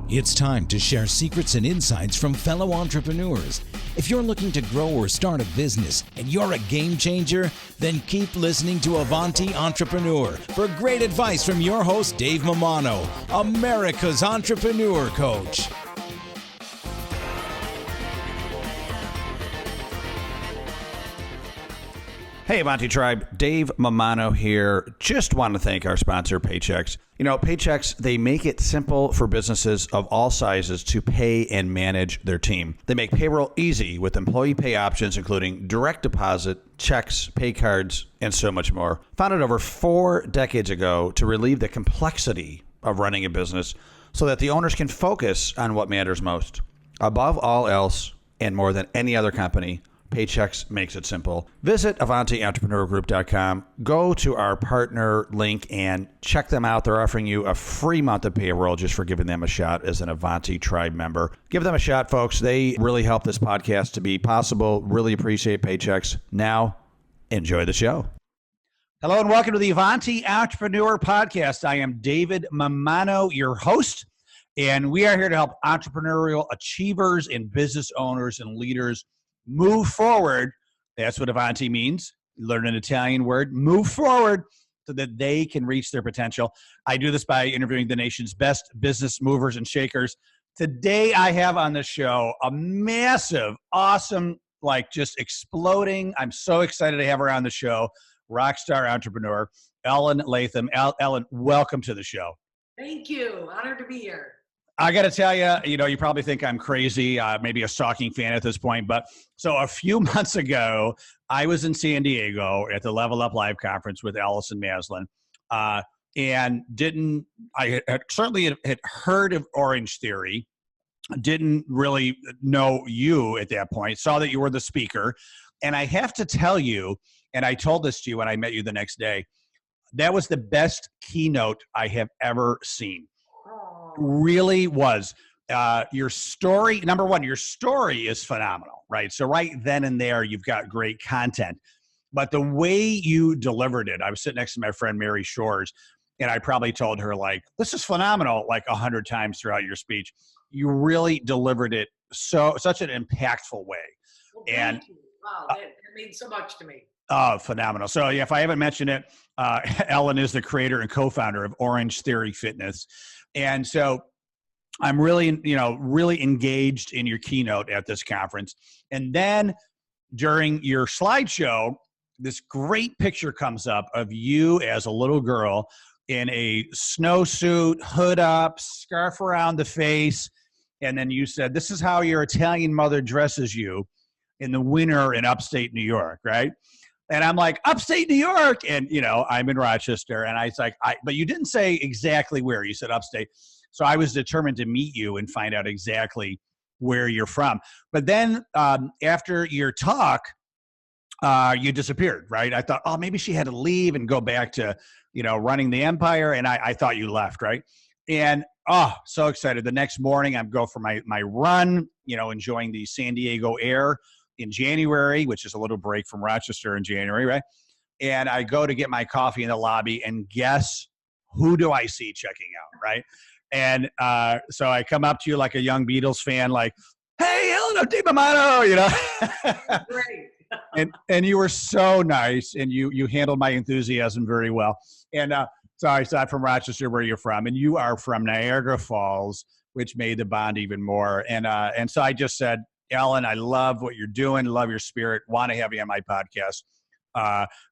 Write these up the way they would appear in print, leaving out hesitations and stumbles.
It's time to share secrets and insights from fellow entrepreneurs. If you're looking to grow or start a business and you're a game changer, then keep listening to Avanti Entrepreneur for great advice from your host, Dave Mammano, America's entrepreneur coach. Hey, Avanti Tribe, Dave Mammano here. Just want to thank our sponsor, Paychex. You know, Paychex, they make it simple for businesses of all sizes to pay and manage their team. They make payroll easy with employee pay options, including direct deposit, checks, pay cards, and so much more. Founded over 4 decades ago to relieve the complexity of running a business so that the owners can focus on what matters most. Above all else, and more than any other company, Paychex makes it simple. Visit AvantiEntrepreneurGroup.com. Go to our partner link and check them out. They're offering you a free month of payroll just for giving them a shot as an Avanti Tribe member. Give them a shot, folks. They really help this podcast to be possible. Really appreciate Paychex. Now, enjoy the show. Hello and welcome to the Avanti Entrepreneur Podcast. I am David Mammano, your host, and we are here to help entrepreneurial achievers and business owners and leaders move forward. That's what Avanti means. Learn an Italian word. Move forward so that they can reach their potential. I do this by interviewing the nation's best business movers and shakers. Today, I have on the show a massive, awesome, just exploding. I'm so excited to have her on the show. Rock star entrepreneur, Ellen Latham. Ellen, welcome to the show. Thank you. Honored to be here. I got to tell you, you probably think I'm crazy, maybe a stalking fan at this point. But so a few months ago, I was in San Diego at the Level Up Live conference with Allison Maslin, and I certainly had heard of Orangetheory, didn't really know you at that point, saw that you were the speaker. And I have to tell you, and I told this to you when I met you the next day, that was the best keynote I have ever seen. Really was. Your story, number one, your story is phenomenal, right? So right then and there, you've got great content. But the way you delivered it, I was sitting next to my friend Mary Shores, and I probably told her, this is phenomenal, 100 times throughout your speech. You really delivered it such an impactful way. Well, thank you. Wow, that means so much to me. Oh, phenomenal. So yeah, if I haven't mentioned it, Ellen is the creator and co-founder of Orangetheory Fitness. And so I'm really engaged in your keynote at this conference. And then during your slideshow, this great picture comes up of you as a little girl in a snowsuit, hood up, scarf around the face. And then you said, this is how your Italian mother dresses you in the winter in upstate New York, right? And I'm like, upstate New York. And, I'm in Rochester. And I was like, but you didn't say exactly where. You said upstate. So I was determined to meet you and find out exactly where you're from. But then after your talk, you disappeared, right? I thought, maybe she had to leave and go back to, running the empire. And I thought you left, right? And, so excited. The next morning, I go for my run, enjoying the San Diego air in January, which is a little break from Rochester in January, right? And I go to get my coffee in the lobby, and guess who do I see checking out, right? And so I come up to you like a young Beatles fan, like, hey, Ellen, I'm Dave Mammano, Great. and you were so nice, and you handled my enthusiasm very well. And so I saw from Rochester, where you're from, and you are from Niagara Falls, which made the bond even more. And so I just said, Ellen, I love what you're doing, love your spirit, want to have you on my podcast.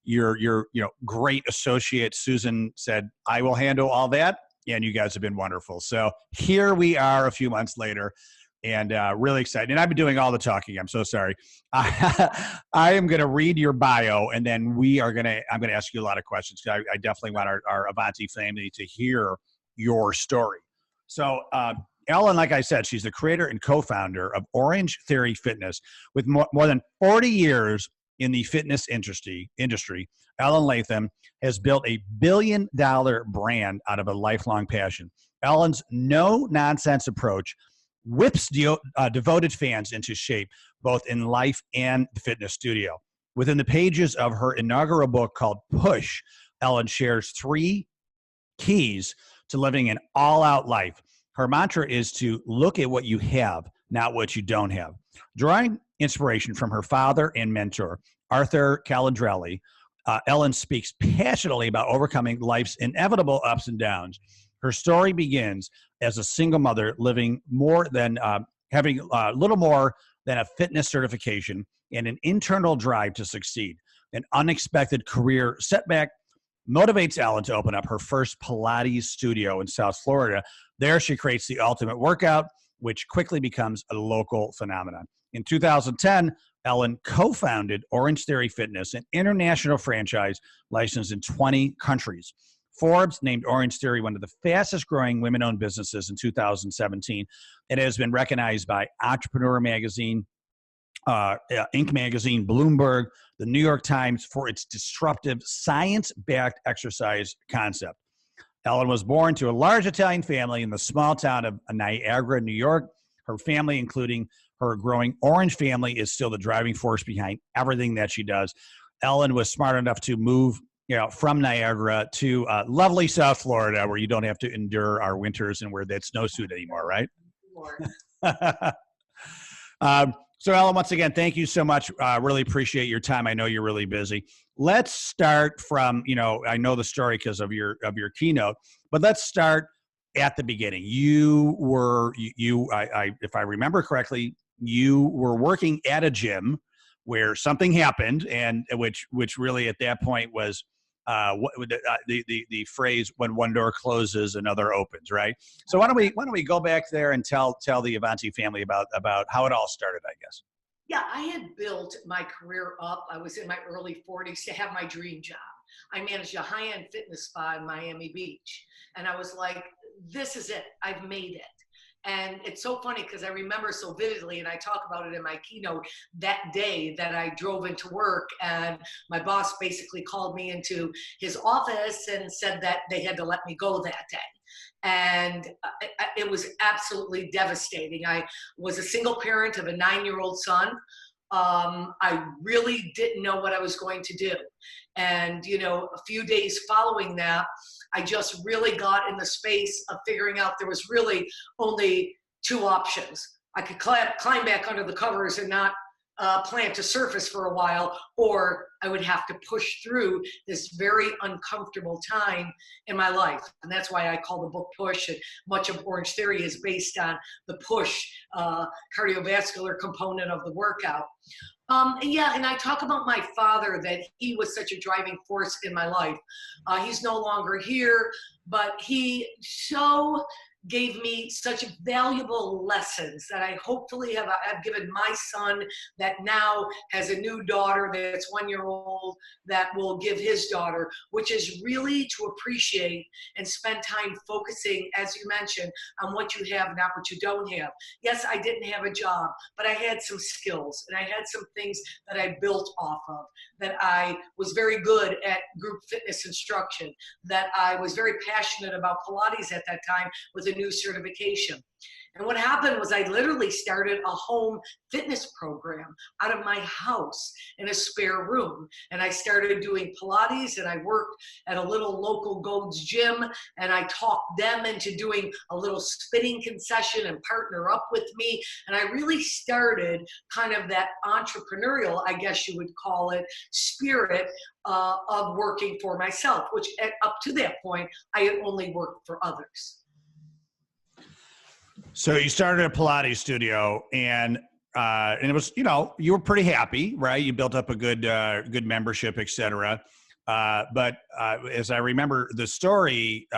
Your great associate, Susan, said, I will handle all that, and you guys have been wonderful. So here we are a few months later, and really excited. And I've been doing all the talking. I'm so sorry. I am going to read your bio, and then I'm going to ask you a lot of questions, because I definitely want our Avanti family to hear your story. So Ellen, like I said, she's the creator and co-founder of Orangetheory Fitness. With more than 40 years in the fitness industry, Ellen Latham has built a billion-dollar brand out of a lifelong passion. Ellen's no-nonsense approach whips devoted fans into shape, both in life and the fitness studio. Within the pages of her inaugural book called Push, Ellen shares 3 keys to living an all-out life: Her mantra is to look at what you have, not what you don't have. Drawing inspiration from her father and mentor, Arthur Calandrelli, Ellen speaks passionately about overcoming life's inevitable ups and downs. Her story begins as a single mother living having little more than a fitness certification and an internal drive to succeed. An unexpected career setback motivates Ellen to open up her first Pilates studio in South Florida. There, she creates the ultimate workout, which quickly becomes a local phenomenon. In 2010, Ellen co-founded Orangetheory Fitness, an international franchise licensed in 20 countries. Forbes named Orangetheory one of the fastest growing women-owned businesses in 2017. It has been recognized by Entrepreneur Magazine, Inc. Magazine, Bloomberg, the New York Times for its disruptive science-backed exercise concept. Ellen was born to a large Italian family in the small town of Niagara, New York. Her family, including her growing Orange family, is still the driving force behind everything that she does. Ellen was smart enough to move from Niagara to lovely South Florida, where you don't have to endure our winters and wear that snowsuit anymore, right? So Ellen, once again, thank you so much. Really appreciate your time. I know you're really busy. Let's start from, I know the story because of your keynote, but let's start at the beginning. You were, if I remember correctly, you were working at a gym where something happened, and which really at that point was the phrase "when one door closes, another opens," right? So why don't we go back there and tell the Avanti family about how it all started, I guess. Yeah, I had built my career up. I was in my early 40s to have my dream job. I managed a high-end fitness spa in Miami Beach. And I was like, this is it. I've made it. And it's so funny because I remember so vividly, and I talk about it in my keynote, that day that I drove into work and my boss basically called me into his office and said that they had to let me go that day. And it was absolutely devastating. I was a single parent of a 9-year-old son. I really didn't know what I was going to do. And, a few days following that, I just really got in the space of figuring out there was really only two options. I could climb back under the covers and not plant a surface for a while, or I would have to push through this very uncomfortable time in my life. And that's why I call the book Push, and much of Orangetheory is based on the push cardiovascular component of the workout. And I talk about my father, that he was such a driving force in my life. He's no longer here, but he so gave me such valuable lessons that I hopefully have given my son, that now has a new daughter that's 1 year old, that will give his daughter, which is really to appreciate and spend time focusing, as you mentioned, on what you have, not what you don't have. Yes, I didn't have a job, but I had some skills and I had some things that I built off of, that I was very good at group fitness instruction, that I was very passionate about Pilates at that time with a new certification. And what happened was I literally started a home fitness program out of my house in a spare room. And I started doing Pilates, and I worked at a little local Gold's gym, and I talked them into doing a little spinning concession and partner up with me. And I really started kind of that entrepreneurial, I guess you would call it, spirit of working for myself, which up to that point, I had only worked for others. So you started a Pilates studio, and it was, you were pretty happy, right? You built up a good membership, et cetera. But as I remember the story,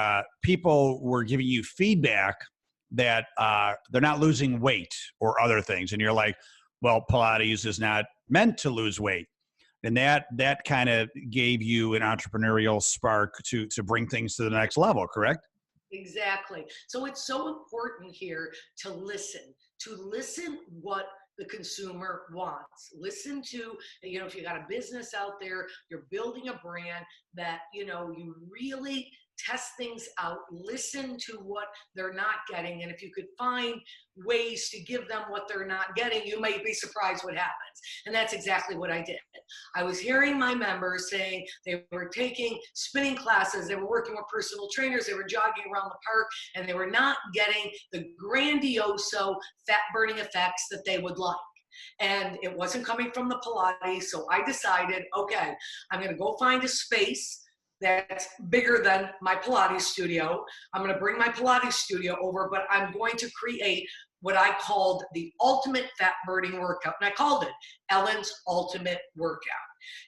people were giving you feedback that they're not losing weight or other things. And you're like, well, Pilates is not meant to lose weight. And that kind of gave you an entrepreneurial spark to bring things to the next level, correct? Exactly. So it's so important here to listen what the consumer wants. Listen to, if you got a business out there, you're building a brand that, you really test things out, listen to what they're not getting. And if you could find ways to give them what they're not getting, you might be surprised what happens. And that's exactly what I did. I was hearing my members saying they were taking spinning classes, they were working with personal trainers, they were jogging around the park, and they were not getting the grandiose fat burning effects that they would like. And it wasn't coming from the Pilates. So I decided, okay, I'm going to go find a space that's bigger than my Pilates studio. I'm going to bring my Pilates studio over, but I'm going to create what I called the ultimate fat burning workout. And I called it Ellen's Ultimate Workout.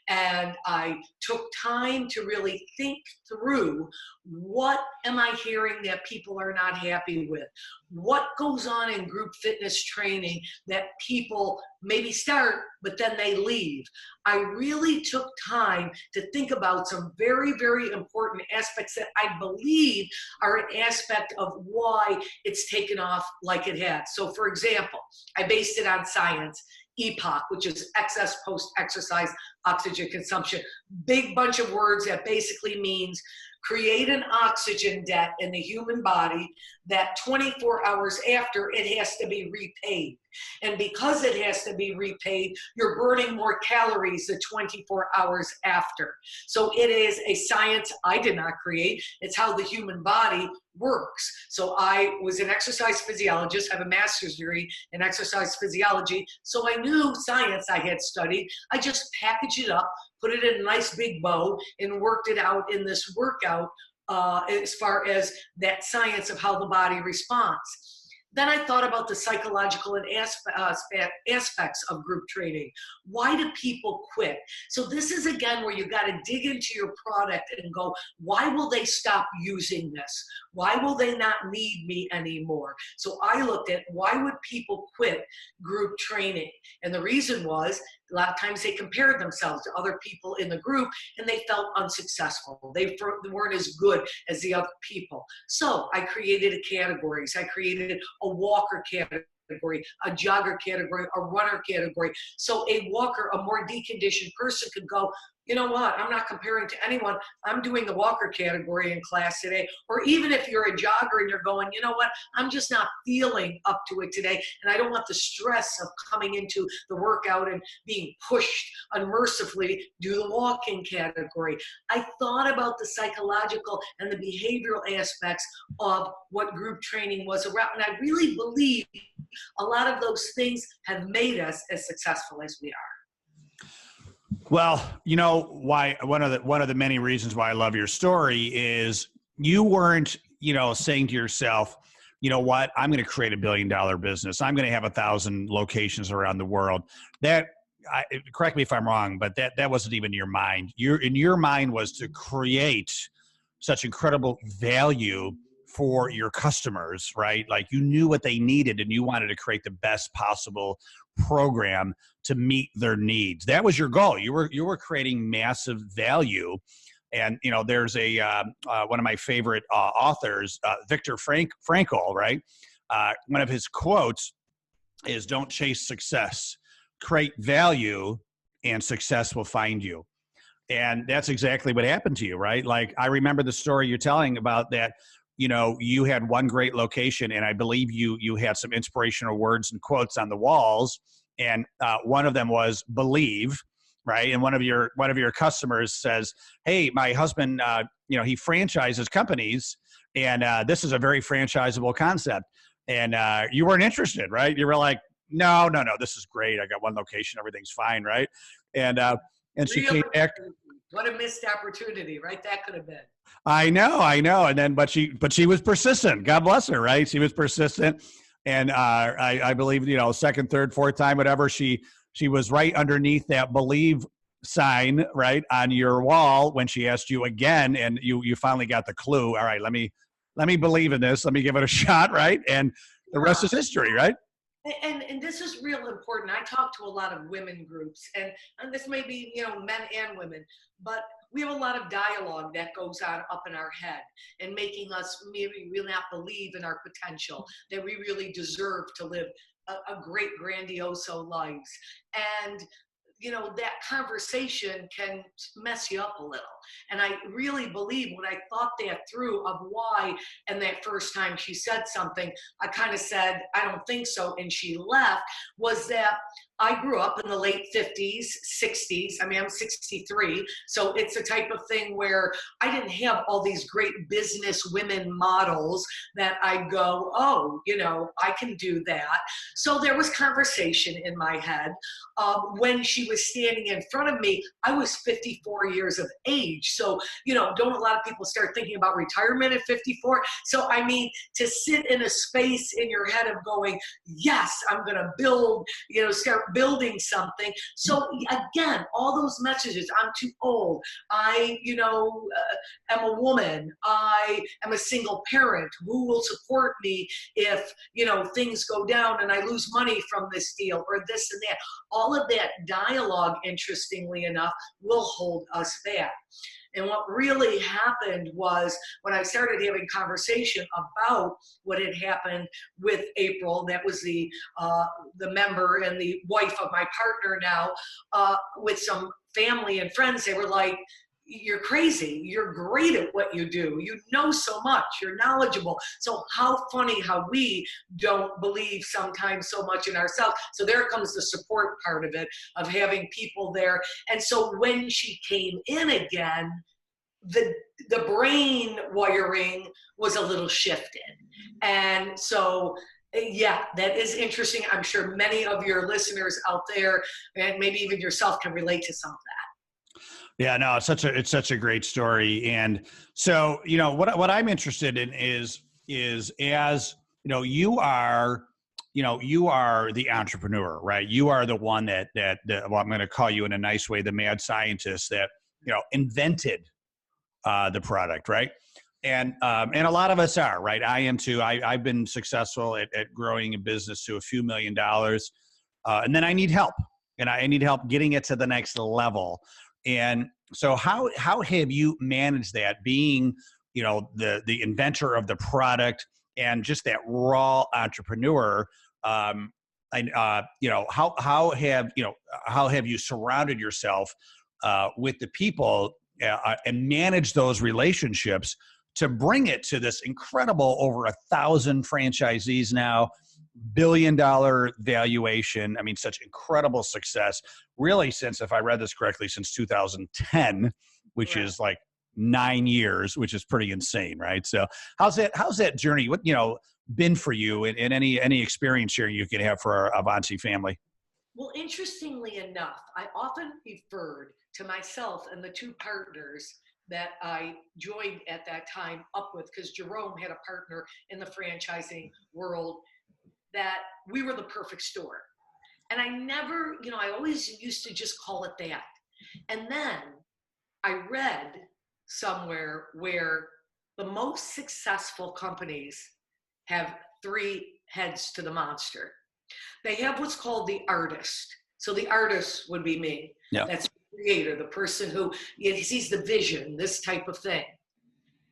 And I took time to really think through, what am I hearing that people are not happy with? What goes on in group fitness training that people maybe start, but then they leave? I really took time to think about some very, very important aspects that I believe are an aspect of why it's taken off like it has. So for example, I based it on science. EPOC, which is excess post-exercise oxygen consumption. Big bunch of words that basically means create an oxygen debt in the human body that 24 hours after it has to be repaid. And because it has to be repaid, you're burning more calories the 24 hours after. So it is a science I did not create. It's how the human body works. So I was an exercise physiologist, have a master's degree in exercise physiology. So I knew science I had studied. I just packaged it up, put it in a nice big bow, and worked it out in this workout as far as that science of how the body responds. Then I thought about the psychological and aspects of group training. Why do people quit? So this is again where you got to dig into your product and go, why will they stop using this? Why will they not need me anymore? So I looked at, why would people quit group training? And the reason was, a lot of times they compared themselves to other people in the group and they felt unsuccessful. They weren't as good as the other people. So I created categories. I created a walker category, a jogger category, a runner category. So a walker, a more deconditioned person could go, you know what, I'm not comparing to anyone. I'm doing the walker category in class today. Or even if you're a jogger and you're going, you know what, I'm just not feeling up to it today. And I don't want the stress of coming into the workout and being pushed unmercifully, do the walking category. I thought about the psychological and the behavioral aspects of what group training was around. And I really believe a lot of those things have made us as successful as we are. Well, you know why one of the many reasons why I love your story is you weren't, saying to yourself, you know what, I'm going to create $1 billion business. I'm going to have 1,000 locations around the world. Correct me if I'm wrong, but that wasn't even your mind. Your mind was to create such incredible value for your customers, right? Like you knew what they needed and you wanted to create the best possible program to meet their needs. That was your goal. You were creating massive value. And, there's one of my favorite authors, Viktor Frankl, right? One of his quotes is, don't chase success, create value and success will find you. And that's exactly what happened to you, right? Like I remember the story you're telling about that. You had one great location, and I believe you had some inspirational words and quotes on the walls, and one of them was "believe," right? And one of your customers says, "Hey, my husband, he franchises companies, and this is a very franchisable concept." And you weren't interested, right? You were like, "No, this is great. I got one location, everything's fine, right?" And she came back. What a missed opportunity, right? That could have been. I know. And then, but she was persistent. God bless her, right? She was persistent. And I believe, second, third, fourth time, whatever, she was right underneath that believe sign, right, on your wall when she asked you again, and you finally got the clue. All right, let me believe in this. Let me give it a shot, right? And the rest is history, right? And this is real important. I talk to a lot of women groups, and this may be, men and women, but we have a lot of dialogue that goes on up in our head and making us maybe really not believe in our potential, that we really deserve to live a great, grandiose lives. And that conversation can mess you up a little. And I really believe when I thought that through of why, and that first time she said something, I kind of said, I don't think so. And she left, was that I grew up in the late 50s, 60s. I mean, I'm 63. So it's a type of thing where I didn't have all these great business women models that I go, oh, I can do that. So there was conversation in my head. When she was standing in front of me, I was 54 years of age. So, don't a lot of people start thinking about retirement at 54? So, I mean, to sit in a space in your head of going, yes, I'm going to build, start building something. So again, all those messages, I'm too old. I, am a woman. I am a single parent. Who will support me if, things go down and I lose money from this deal or this and that? All of that dialogue, interestingly enough, will hold us back. And what really happened was when I started having conversation about what had happened with April, that was the member and the wife of my partner now, with some family and friends, they were like, you're crazy. You're great at what you do. You know so much. You're knowledgeable. So how funny how we don't believe sometimes so much in ourselves. So there comes the support part of it, of having people there. And so when she came in again, the brain wiring was a little shifted. And so yeah, that is interesting. I'm sure many of your listeners out there, and maybe even yourself, can relate to some of that. Yeah, no, it's such a great story. And so, what I'm interested in is as, you are the entrepreneur, right? You are the one that well, I'm going to call you in a nice way, the mad scientist that, invented the product, right? And a lot of us are, right? I am too. I've been successful at growing a business to a few $1 million. And then I need help, and I need help getting it to the next level. And so how have you managed that, being, the inventor of the product and just that raw entrepreneur? How have you surrounded yourself with the people and manage those relationships to bring it to this incredible over 1,000 franchisees now, $1 billion valuation? I mean, such incredible success, really, since, if I read this correctly, since 2010, which Right. is like 9 years, which is pretty insane, right? So how's that journey, what, been for you, and any experience sharing you can have for our Avanti family? Well, interestingly enough, I often referred to myself and the two partners that I joined at that time up with, because Jerome had a partner in the franchising world, that we were the perfect store. And I never, I always used to just call it that. And then I read somewhere where the most successful companies have 3 heads to the monster. They have what's called the artist. So the artist would be me. Yeah. That's the creator, the person who sees the vision, this type of thing.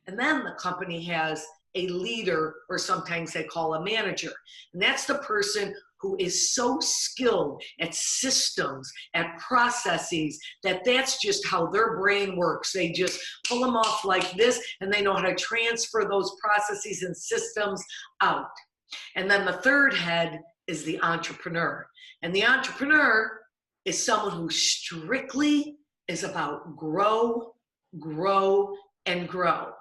And then the company has a leader, or sometimes they call a manager. And that's the person who is so skilled at systems, at processes, that's just how their brain works. They just pull them off like this, and they know how to transfer those processes and systems out. And then the third head is the entrepreneur. And the entrepreneur is someone who strictly is about grow, grow, and grow.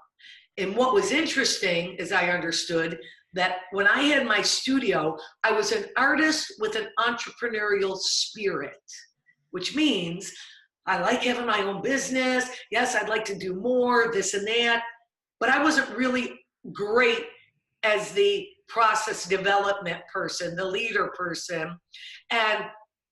And what was interesting, as I understood, that when I had my studio, I was an artist with an entrepreneurial spirit, which means I like having my own business. Yes, I'd like to do more, this and that, but I wasn't really great as the process development person, the leader person. And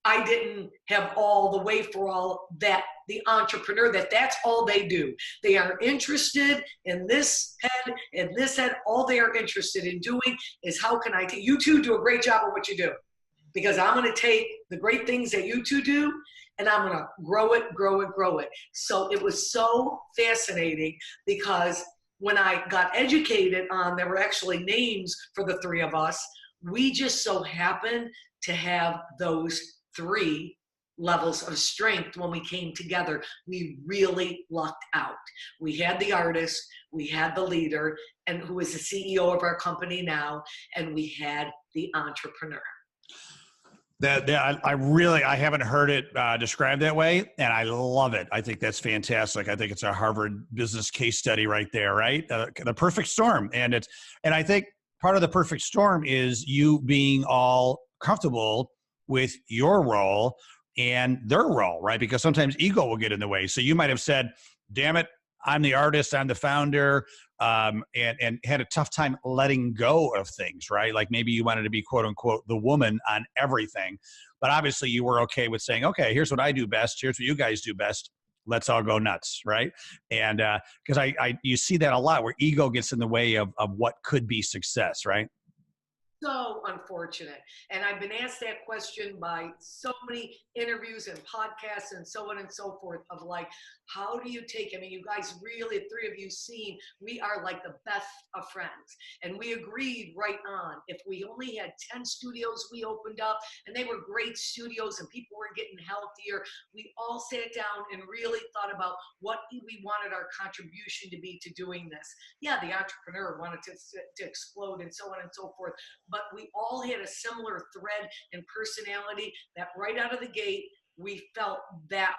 I didn't have all the way for all that, the entrepreneur, that's all they do. They are interested in this head and this head. All they are interested in doing is how can I take, you two do a great job of what you do, because I'm going to take the great things that you two do and I'm going to grow it, grow it, grow it. So it was so fascinating, because when I got educated on, there were actually names for the 3 of us. We just so happened to have those 3 levels of strength when we came together. We really lucked out. We had the artist, we had the leader, and who is the CEO of our company now, and we had the entrepreneur. I haven't heard it described that way, and I love it. I think that's fantastic. I think it's a Harvard business case study right there, right? The perfect storm, and I think part of the perfect storm is you being all comfortable with your role and their role, right? Because sometimes ego will get in the way. So you might have said, "Damn it, I'm the artist, I'm the founder," and had a tough time letting go of things, right? Like maybe you wanted to be quote unquote the woman on everything, but obviously you were okay with saying, "Okay, here's what I do best. Here's what you guys do best. Let's all go nuts," right? And because you see that a lot where ego gets in the way of what could be success, right? So unfortunate. And I've been asked that question by so many interviews and podcasts and so on and so forth of like, how do you take, I mean, you guys really, the three of you seen, we are like the best of friends. And we agreed right on, if we only had 10 studios we opened up, and they were great studios and people were getting healthier, we all sat down and really thought about what we wanted our contribution to be to doing this. Yeah, the entrepreneur wanted to explode and so on and so forth. But we all had a similar thread and personality that right out of the gate, we felt that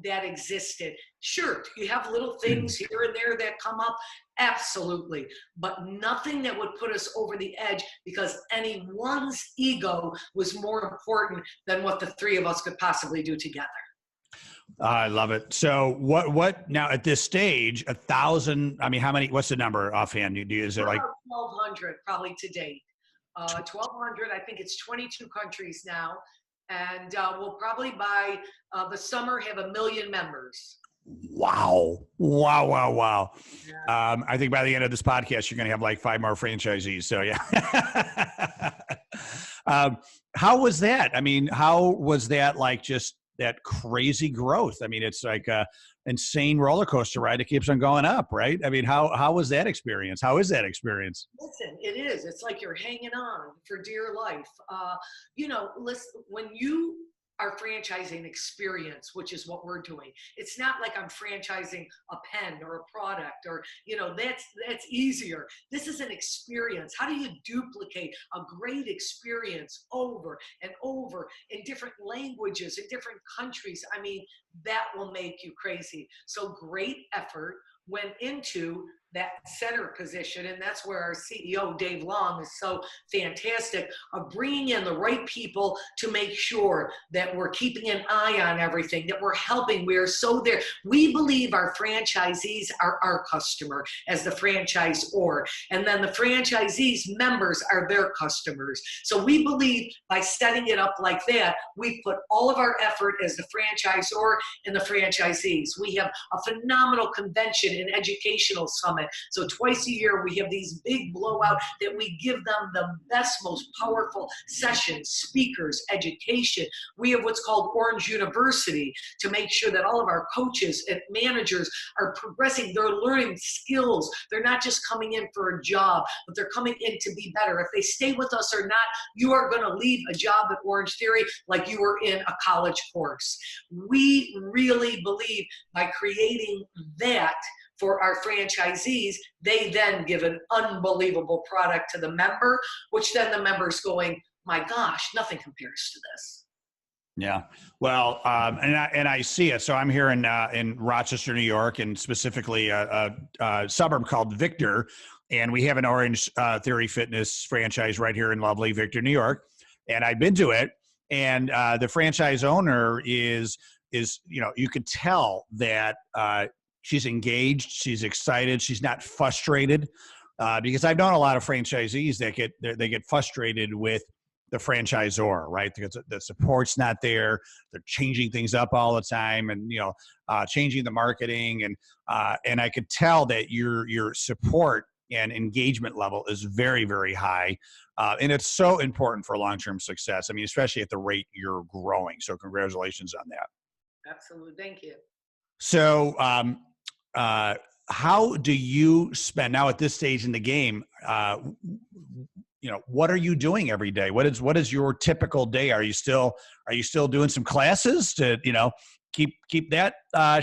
that existed. Sure, you have little things here and there that come up, absolutely, but nothing that would put us over the edge because anyone's ego was more important than what the three of us could possibly do together. I love it. So what now at this stage, 1,000, I mean, how many, what's the number offhand? Is it like 1,200 probably to date? 1,200, I think it's 22 countries now. And we'll probably by the summer have 1 million members. Wow. Yeah. I think by the end of this podcast, you're going to have like 5 more franchisees. So yeah. How was that? I mean, how was that like just that crazy growth? I mean, it's like a insane roller coaster ride. It keeps on going up, right? I mean, how was that experience? How is that experience? Listen, it is. It's like you're hanging on for dear life. Listen, when you are franchising experience, which is what we're doing, it's not like I'm franchising a pen or a product or, that's easier. This is an experience. How do you duplicate a great experience over and over in different languages, in different countries? I mean, that will make you crazy. So great effort went into that center position, and that's where our CEO Dave Long is so fantastic of bringing in the right people to make sure that we're keeping an eye on everything, that we're helping. We are so there. We believe our franchisees are our customer as the franchisor, and then the franchisees members are their customers. So we believe by setting it up like that, we put all of our effort as the franchisor and the franchisees. We have a phenomenal convention and educational summit. So twice a year, we have these big blowout that we give them the best, most powerful sessions, speakers, education. We have what's called Orange University to make sure that all of our coaches and managers are progressing. They're learning skills. They're not just coming in for a job, but they're coming in to be better. If they stay with us or not, you are going to leave a job at Orangetheory like you were in a college course. We really believe by creating that for our franchisees, they then give an unbelievable product to the member, which then the member's going, my gosh, nothing compares to this. Yeah. Well, and I see it. So I'm here in Rochester, New York, and specifically a suburb called Victor, and we have an Orangetheory fitness franchise right here in lovely Victor, New York. And I've been to it, and the franchise owner is you could tell that she's engaged, she's excited, she's not frustrated, because I've known a lot of franchisees that get frustrated with the franchisor, right? Because the support's not there, they're changing things up all the time, and changing the marketing, and I could tell that your support and engagement level is very, very high, and it's so important for long-term success. I mean, especially at the rate you're growing. So congratulations on that. Absolutely, thank you. So, how do you spend now at this stage in the game? what are you doing every day? What is your typical day? Are you still doing some classes to, keep that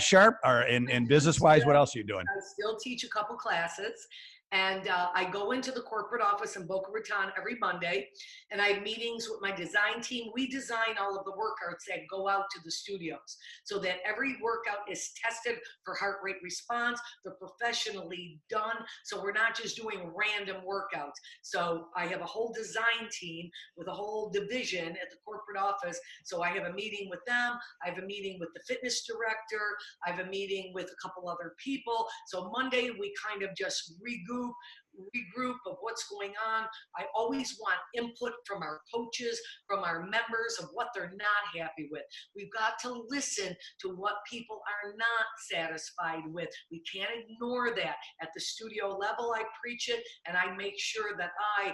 sharp, or in business wise, what else are you doing? I still teach a couple classes. And I go into the corporate office in Boca Raton every Monday, and I have meetings with my design team. We design all of the workouts that go out to the studios so that every workout is tested for heart rate response. They're professionally done, so we're not just doing random workouts. So I have a whole design team with a whole division at the corporate office. So I have a meeting with them. I have a meeting with the fitness director. I have a meeting with a couple other people. So Monday, we kind of just regroup of what's going on. I always want input from our coaches, from our members, of what they're not happy with. We've got to listen to what people are not satisfied with. We can't ignore that. At the studio level, I preach it, and I make sure that I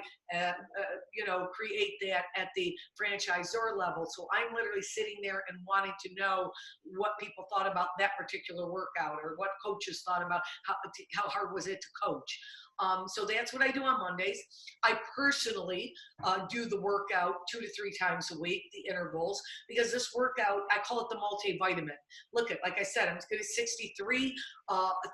create that at the franchisor level. So I'm literally sitting there and wanting to know what people thought about that particular workout, or what coaches thought about how hard was it to coach. So that's what I do on Mondays. I personally do the workout 2 to 3 times a week, the intervals, because this workout, I call it the multivitamin. Look at, like I said, I'm getting 63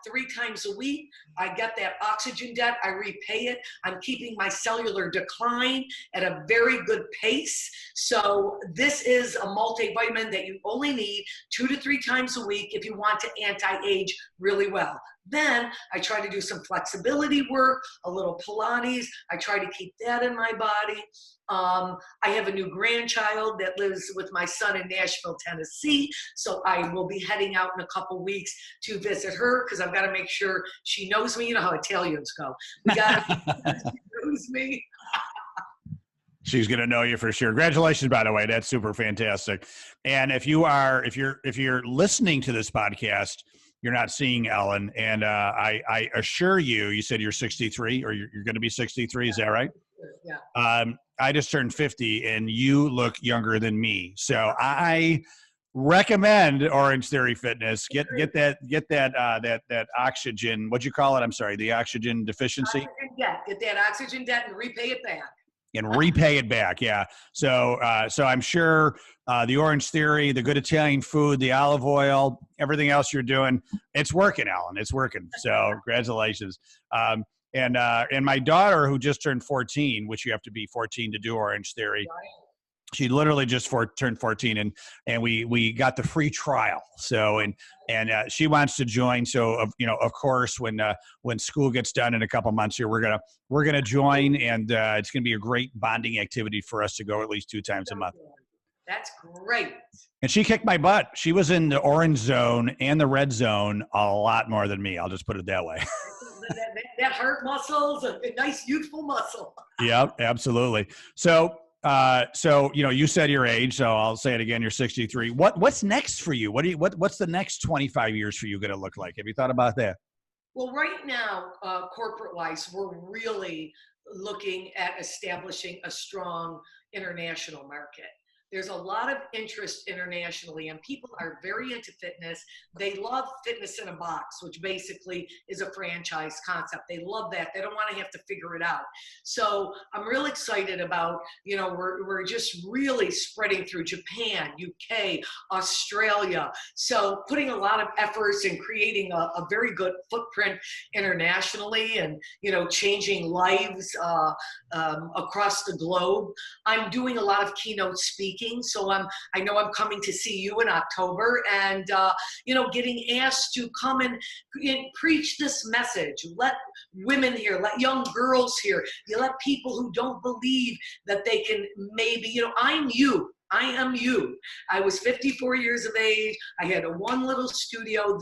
3 times a week. I get that oxygen debt. I repay it. I'm keeping my cellular decline at a very good pace. So this is a multivitamin that you only need 2 to 3 times a week if you want to anti-age really well. Then I try to do some flexibility work, a little Pilates. I try to keep that in my body. I have a new grandchild that lives with my son in Nashville, Tennessee. So I will be heading out in a couple weeks to visit her, because I've got to make sure she knows me. You know how Italians go. We got to she knows me. She's going to know you for sure. Congratulations, by the way. That's super fantastic. And if you're listening to this podcast, you're not seeing Ellen. And I assure you, you said you're 63, or you're going to be 63. Is that right? Yeah. I just turned 50, and you look younger than me. So I recommend Orangetheory Fitness. Get that oxygen. What'd you call it? I'm sorry, the oxygen deficiency. Oxygen debt. Get that oxygen debt and repay it back. And repay it back, yeah. So I'm sure the Orangetheory, the good Italian food, the olive oil, everything else you're doing, it's working, Alan. It's working. So congratulations. And my daughter, who just turned 14, which you have to be 14 to do Orangetheory, she literally just turned 14, and we got the free trial. So and she wants to join. So of course, when school gets done in a couple months here, we're gonna join, and it's gonna be a great bonding activity for us to go at least 2 times a month. That's great. And she kicked my butt. She was in the orange zone and the red zone a lot more than me. I'll just put it that way. that heart muscle's a nice youthful muscle. Yep, absolutely. So you said your age, so I'll say it again. You're 63. What's next for you? What's the next 25 years for you going to look like? Have you thought about that? Well, right now, corporate wise, we're really looking at establishing a strong international market. There's a lot of interest internationally, and people are very into fitness. They love fitness in a box, which basically is a franchise concept. They love that. They don't want to have to figure it out. So I'm real excited about, we're just really spreading through Japan, UK, Australia. So putting a lot of efforts in creating a very good footprint internationally, and, changing lives across the globe. I'm doing a lot of keynote speaking. So I know I'm coming to see you in October, and getting asked to come and preach this message. Let women hear, let young girls hear. You let people who don't believe that they can maybe, I'm you. I am you. I was 54 years of age. I had one little studio.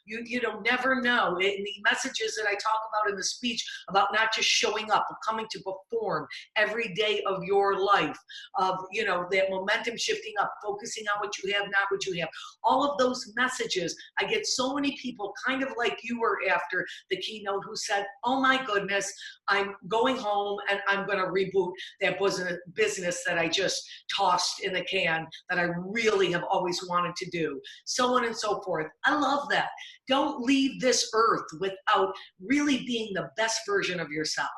You never know. The messages that I talk about in the speech about not just showing up, but coming to perform every day of your life, of, that momentum shifting up, focusing on what you have, not what you have. All of those messages, I get so many people kind of like you were after the keynote who said, oh my goodness, I'm going home and I'm going to reboot that business that I just tossed in the can, that I really have always wanted to do, so on and so forth. I love that. Don't leave this earth without really being the best version of yourself.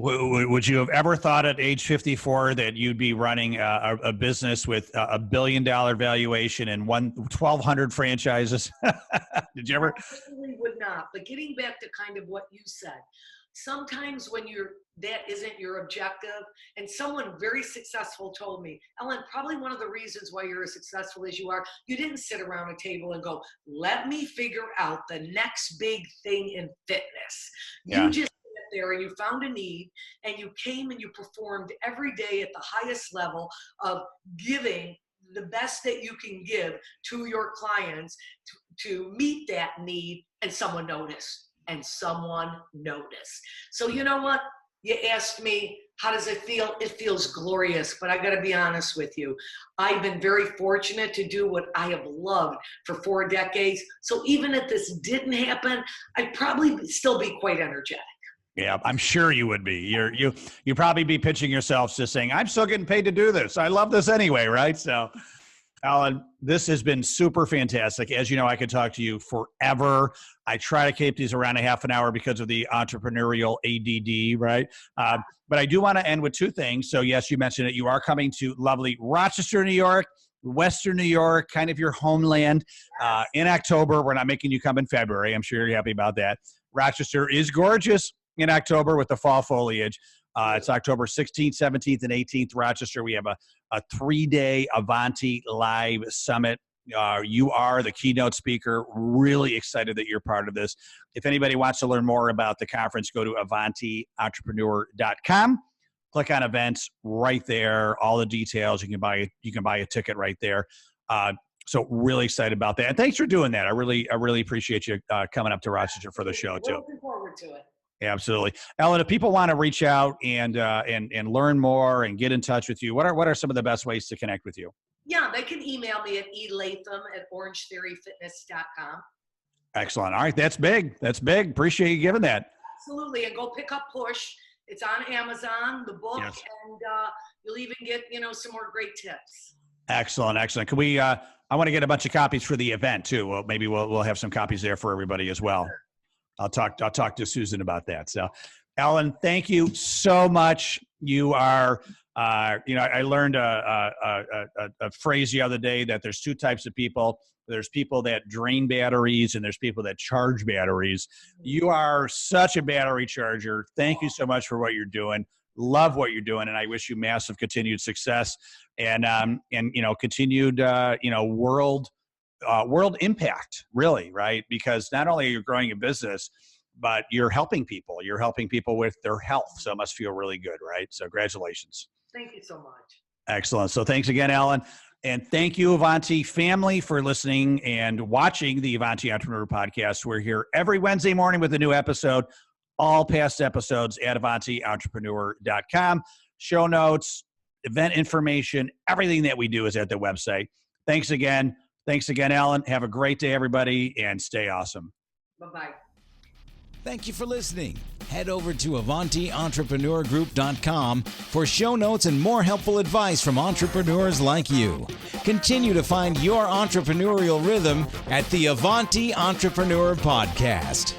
Would you have ever thought at age 54 that you'd be running a business with $1 billion valuation and 1,200 franchises? Did you ever? I certainly would not. But getting back to kind of what you said, sometimes when that isn't your objective, and someone very successful told me, Ellen, probably one of the reasons why you're as successful as you are, you didn't sit around a table and go, let me figure out the next big thing in fitness. Yeah. You just there and you found a need and you came and you performed every day at the highest level of giving the best that you can give to your clients to meet that need, and someone noticed. So you know what? You asked me, how does it feel? It feels glorious, but I got to be honest with you. I've been very fortunate to do what I have loved for 4 decades. So even if this didn't happen, I'd probably still be quite energetic. Yeah, I'm sure you would be. You probably be pitching yourself just saying, I'm still getting paid to do this. I love this anyway, right? So, Alan, this has been super fantastic. As you know, I could talk to you forever. I try to keep these around a half an hour because of the entrepreneurial ADD, right? But I do want to end with 2 things. So, yes, you mentioned it. You are coming to lovely Rochester, New York, Western New York, kind of your homeland, in October. We're not making you come in February. I'm sure you're happy about that. Rochester is gorgeous in October with the fall foliage. It's October 16th, 17th, and 18th, Rochester. We have a 3-day Avanti Live Summit. You are the keynote speaker. Really excited that you're part of this. If anybody wants to learn more about the conference, go to AvantiEntrepreneur.com. Click on events right there. All the details. You can buy a ticket right there. So really excited about that. And thanks for doing that. I really appreciate you coming up to Rochester for the show too. Looking forward to it. Absolutely. Ellen, if people want to reach out and learn more and get in touch with you, what are some of the best ways to connect with you? Yeah, they can email me at elatham@orangetheoryfitness.com. Excellent. All right. That's big. Appreciate you giving that. Absolutely. And go pick up Push. It's on Amazon, the book, Yes. and you'll even get, some more great tips. Excellent. Can we, I want to get a bunch of copies for the event too. Well, maybe we'll have some copies there for everybody as well. Sure. I'll talk to Susan about that. So, Ellen, thank you so much. You are, I learned a phrase the other day that there's 2 types of people. There's people that drain batteries and there's people that charge batteries. You are such a battery charger. Thank you so much for what you're doing. Love what you're doing, and I wish you massive continued success and continued world impact, really, right? Because not only are you growing a business, but you're helping people. You're helping people with their health. So it must feel really good, right? So congratulations. Thank you so much. Excellent. So thanks again, Alan. And thank you, Avanti family, for listening and watching the Avanti Entrepreneur Podcast. We're here every Wednesday morning with a new episode. All past episodes at AvantiEntrepreneur.com. Show notes, event information, everything that we do is at the website. Thanks again. Thanks again, Alan. Have a great day, everybody, and stay awesome. Bye-bye. Thank you for listening. Head over to AvantiEntrepreneurGroup.com for show notes and more helpful advice from entrepreneurs like you. Continue to find your entrepreneurial rhythm at the Avanti Entrepreneur Podcast.